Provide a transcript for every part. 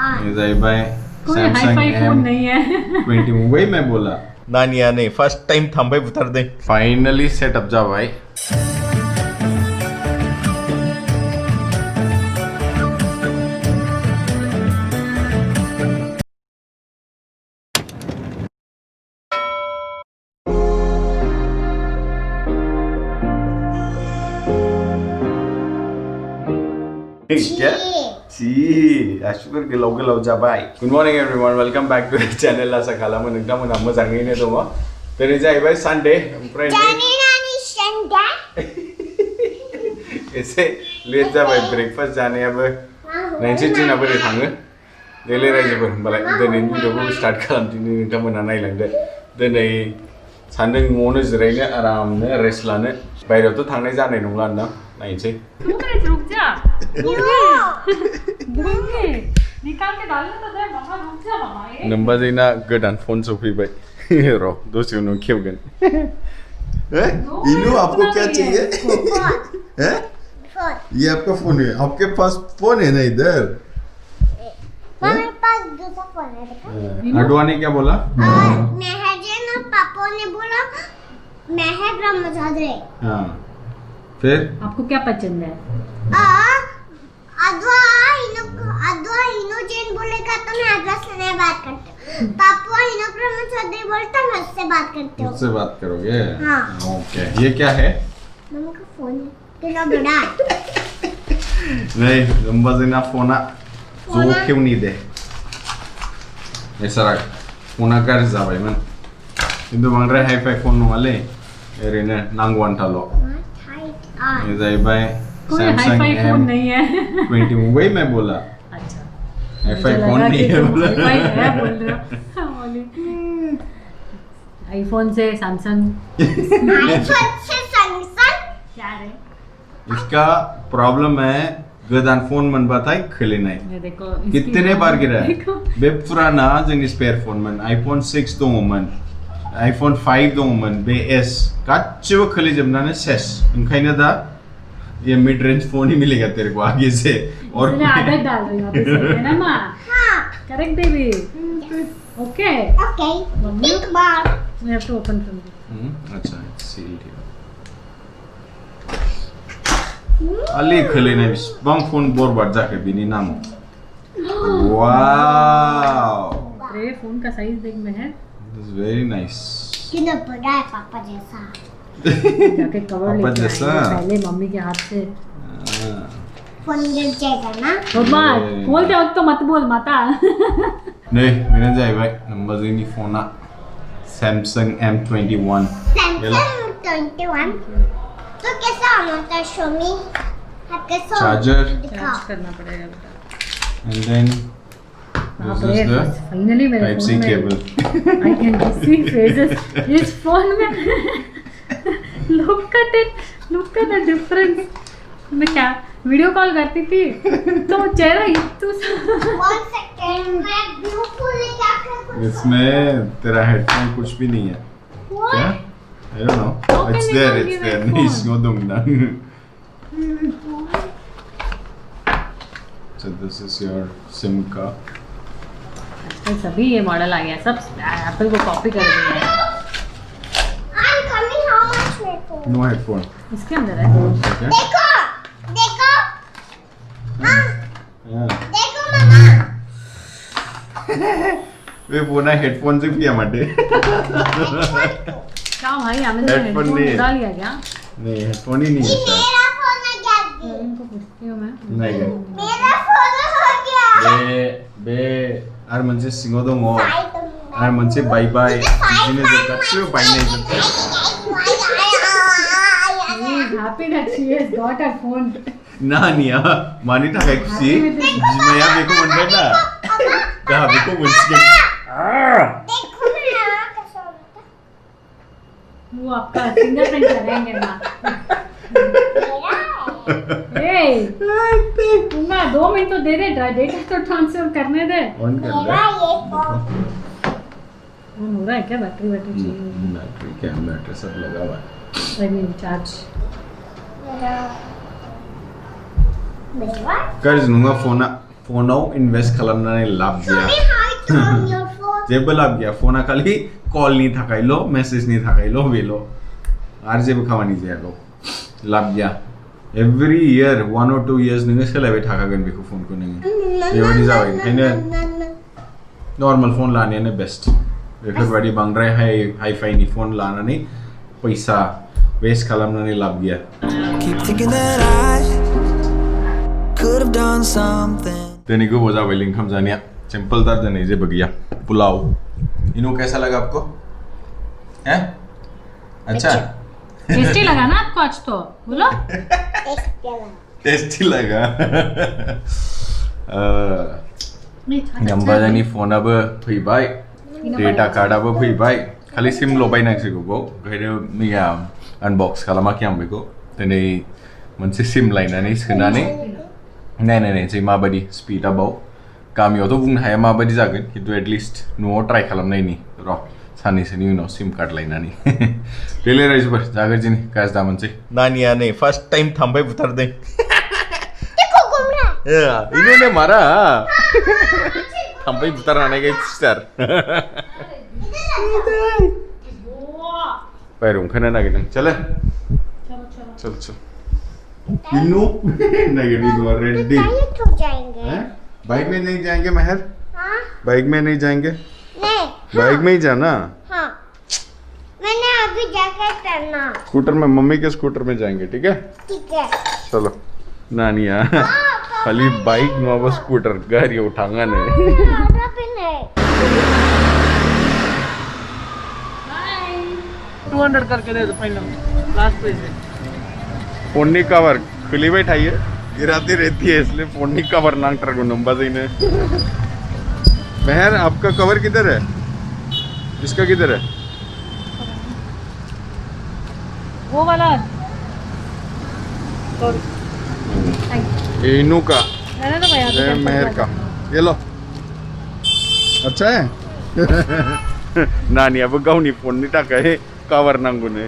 Bye कोई hi-fi phone नहीं है। 21 वही मैं बोला नानिया ने फर्स्ट टाइम थांबाय उतार दे फाइनली सेटअप जा भाई क्या शुक्र गोलाव जाबाय good morning everyone welcome back to the channel आसा खालामो नोंथांमोना मोजाङैनो दङ दिनै जाहैबाय सानडे ओमफ्राय एसे लेट जाबाय ब्रेकफास्ट जानायाबो 90 दिना बोरै थाङो डेली रायजोफोर होनबालाय दिनैनि भिडिअखौ स्टार्ट खालामदिनि नोंथांमोना नायलांदो दिनै सानदों न'आवनो जिरायनो आरामनो रेस्ट लानो बायरायावथ' थांनाय जानाय नंला होनदां नायनोसै नोम्बाजैना गोदान फोन सफैबाय र दसे उनाव खेवगोन इनू आपको क्या चाहिए ये आपका फोन है आपके पास फोन है ना इधर मेरे पास दूसरा फोन है देखो अडवा ने क्या बोला महजन और पापा ने बोला महक रमजादरे हाँ फिर आपको क्या पसंद है अद्वा इनो जैन बोलेगा तो मैं अद्वा से नहीं बात करती हूँ पापा इनो रमजादरे बोलता मैं उससे बात करती हूँ उससे बात करोगे हाँ ओके ये क्या है मम्मी का फोन है कितना बड़ा नहीं नम्बाजैना फोना जो क्यों नहीं दे ऐसा फोना गाज्रि जाबायमोन किन्तु बांद्राय हाई-फाई फोन नङालै ओरैनो नांगौ आन्थाल' ये जाहैबाय कोई हाई-फाई फोन नहीं है 21 वही मैं बोला अच्छा हाई-फाई फोन नहीं है बोला हाई-फाई है बोल रहे हो आईफोन से सैमसंग क्या रे इसका प्रॉब्लम है गोदान फोन मोनबाथाय खोलिनाय देखो कितने बार गिरा बे पुराना जोंनि स्पेयर फोनमोन आईफोन 6 दङमोन आईफोन 5 दङमोन बे एस गासिबो खोलिजोबनानै सेस ओंखायनो दा ये मिड रेंज फोन ही मिलेगा तेरे को आगे से और आदत डाल रही हूं अभी से है ना मां हाँ करेक्ट बेबी ओके ओके एक बार we have to open from अच्छा सील्ड हियर अलि खोलिनाय बिसिबां फोन बरबाद जाखो बिनि नामाव वाव रे फोन का साइज देख में है दिस इज वेरी नाइस कितना बड़ा है पापा जैसा जाके कवर पापा लेके जैसा? आएंगे पहले मम्मी के हाथ से फोन गिर जाएगा ना मम्मा बोल दे तो मत बोल माता नै बेनो जाहैबाय नम्बाजैनि फोना सैमसंग M21 सैमसंग 21 तो कैसा होता है शोमी आप कैसा चार्जर दिखाओ चार्ज करना पड़ेगा बेटा and then this is the finally मेरे Type C फोन में cable I can see faces इस फोन में look at the difference मैं क्या वीडियो कॉल करती थी तो चेहरा इतना 1 सेकंड मैं ब्यूटीफुल क्या कर इसमें तेरा हेडफोन कुछ भी नहीं है क्या I don't know How can it's you there not it's give there headphone? नहीं इसको दूंगा so this is your SIM का आजकल सभी ये मॉडल आ गया सब एप्पल को कॉपी कर दिया है I am coming how much मेरे को no headphone इसके अंदर है okay देखो देखो हाँ yeah देखो मामा वे बोना हेडफोन से भी हमारे क्या भाई हमें तो Headphone हेडफोन नहीं है। उड़ा लिया क्या नहीं हेडफोन ही नहीं है ये शायद मेरा फोन है क्या इनको पूछती हूँ मैं नहीं गए मेरा फोन हो गया बे आर मोनसे सिङाव दङ आर मोनसे बायबाय बिदिनो जों गासिबो बायनाय जोबबाय happy that she has got a phone नानिया मानि थाखाय खुसि बिमाया बेखौ मोनबाय ना गाहा बेखौ मोनसिगोन देखो ना कैसा होता वो आपका फिंगरप्रिंट करेंगे ना ए तुम 2 मिनट तो दे दे डेटा तो ट्रांसफर करने दे ऑन कर मेरा ले ये फोन ऑन हो रहा है क्या बैटरी चाहिए बैटरी क्या बैटरी सब लगा हुआ है आई मीन चार्ज मेरा गाज्रि नङा फोनाव इनभेस्ट खालामनानै लाब गैया Mommy, hide on your phone. जेबो लाब गैया फना खालि कलनि थाखायल' मेसेजनि थाखायल' बेल' आरो जेबो खामानि जायाल' लाब गैया एभ्रि इयार 1 or 2 years नोङो सोलायबाय थाखागोन बेखौ फनखौ नोङो बेबायदि जाबाय ओंखायनो नर्माल फन लानायानो बेस्ट बेफोरबायदि बांद्राय हाइ फाइनि फन लानानै पैसा वेस्ट खालामनानै लाब गैया Keep thinking that I could have done something. दिनै गोबाव जाबाय ओंखाम जानाया सिंपल था दिनै जेबो गैया पुलाव इनो कैसा लगा आपको हैं अच्छा टेस्टी लगा ना आपको आज तो बोलो टेस्टी लगा गम्बाजानि फनाबो फैबाय डेटा कार्डआबो फैबाय खालि सिमल' बायनांसिगौ बाव ओंखायनो मैया आनबक्स खालामाखै आं बेखौ दिनै मोनसे सिम लायनानै सोनानै नायनायनोसै माबायदि स्पिडआ बाव गामियावथ' बुंनो हाया माबायदि जागोन खिन्थु एटलिस्ट न'आव ट्राइ खालामनायनि र' साननैसोनि उनाव सिम कार्ड लायनानै बेलाय रायजोफोर जाग्रोदिनि गाज्रि दा मोनसै नानिया नै फार्स्ट टाइम थाम्फै बुथारदों इनो मारा थाम्फै बुथारनानै खुसिथार बाहेरायाव ओंखारनो नागिरदों चले चल चल इन्नू नहीं रेडी हो जाएंगे बाइक में नहीं जाएंगे महर हाँ बाइक में नहीं जाएंगे नहीं बाइक में ही जाना हाँ मैंने अभी जैकेट पहना स्कूटर में मम्मी के स्कूटर में जाएंगे ठीक है ठीक है चलो नानिया खाली बाइक नवा स्कूटर गाड़ी उठांगा नहीं 200 करके दे दो फाइनल लास्ट पे से फोन नी कवर खुली बैठाई है गिराती रहती है इसलिए फोन नी कवर नांग ट्रक नंबर देने महर आपका कवर किधर है इसका किधर है वो वाला इनू का रहने दो भैया तो महर का ये लो अच्छा है नानी अब गावनी फोन नी टाकाय कवर नांगू ने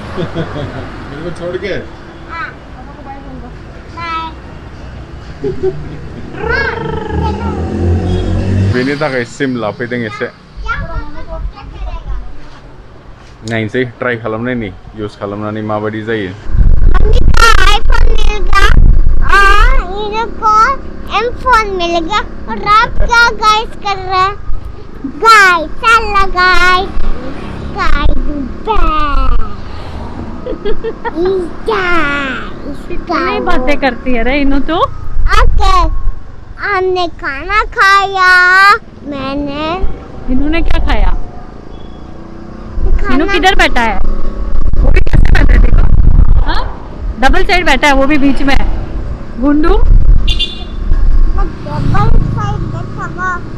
मेरे को छोड़ के बेनि थाखाय सिम लाफैदों एसे नायनोसै ट्राइ खालामनायनि इउज खालामनानै माबायदि जायो आईफोन मिलेगा और इनको एम फोन मिलेगा और आप क्या गाइस कर रहे हैं गाइस चला गाइस गाइस कितनी बातें करती है रे इनो तो ओके हमने खाना खाया मैंने इन्होंने क्या खाया इनो खाना किधर बैठा है वो भी कैसे बैठा है देखो हाँ डबल साइड बैठा है वो भी बीच में गुंडू डबल साइड बैठा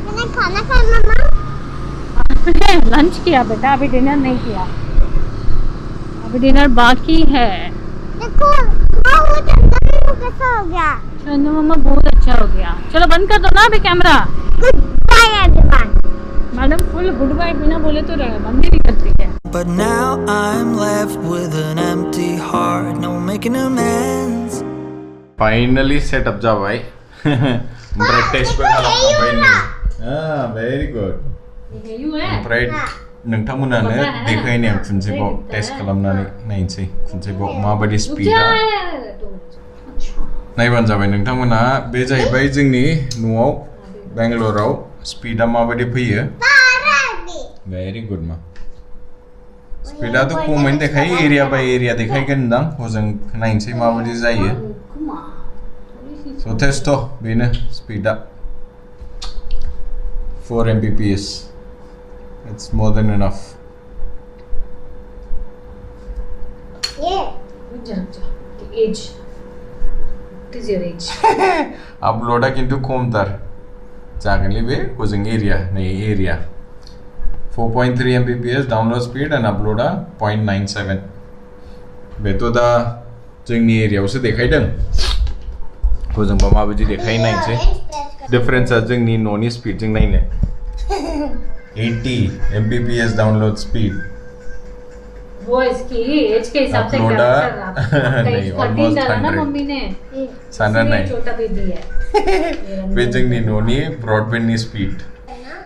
मैंने खाना खाया मम्मा लंच किया बेटा अभी डिनर नहीं किया अभी डिनर बाकी है देखो हाँ वो चंदन को कैसा हो गया चंदू मम्मा बहुत अच्छा हो गया चलो बंद कर दो ना अभी camera goodbye everyone madam full goodbye बिना बोले तो बंद ही नहीं करती है But now I'm left with an empty heart, no making amends. Finally setup जा भाई ओमफ्राय टेस्टबो खालामखांबाय नै भेरि गुड ओमफ्राय नोंथांमोनानो देखायनाय आं खुनसेबाव टेस्ट खालामनानै नायनोसै खुनसेबाव माबायदि स्पिडआ नायबानो जाबाय नोंथांमोना बे जाहैबाय जोंनि न'आव बेंगलराव स्पिडआ माबायदि फैयो भेरि गुड मा स्पिडआथ' खमैनो देखायो एरिया बाय एरिया देखायगोनदां हजों नायनोसै माबायदि जायो जथेस्थ' बेनो स्पिडआ 4 Mbps it's more than enough as what is your as आपलोडा किन्तु खमथार जागोनलै बे हजों एरिया नै area 4.3 Mbps download speed and आपलोडा 0.97 बेथ' दा जोंनि एरियायावसो देखायदों हजोंबा माबायदि देखायो नायनोसै डिफरेन्सआ जोंनि न'नि स्पीडजों नायनो 80 Mbps डाउनलोड स्पीड वो इसकी एज के हिसाब से Upload क्या कर रहा नहीं, 13 almost डाला ना 100. मम्मी ने Sana इसलिए nahi. छोटा बेबी है बेजोंनि न'नि ब्रडबेन्डनि स्पिड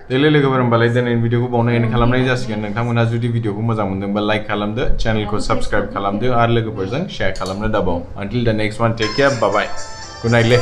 देले लोगोफोर होमबालाय दिनैनि भिडिअखौ बावनो एन्ड खालामनाय जासिगोन नोंथांमोनहा जुदि भिडिअखौ मोजां मोनदोंबा लाइक खालामदो चेनेलखौ साबस्क्राइब खालामदो आरो लोगोफोरजों शेयार खालामनो दाबाव until the next one take care bye bye good night ले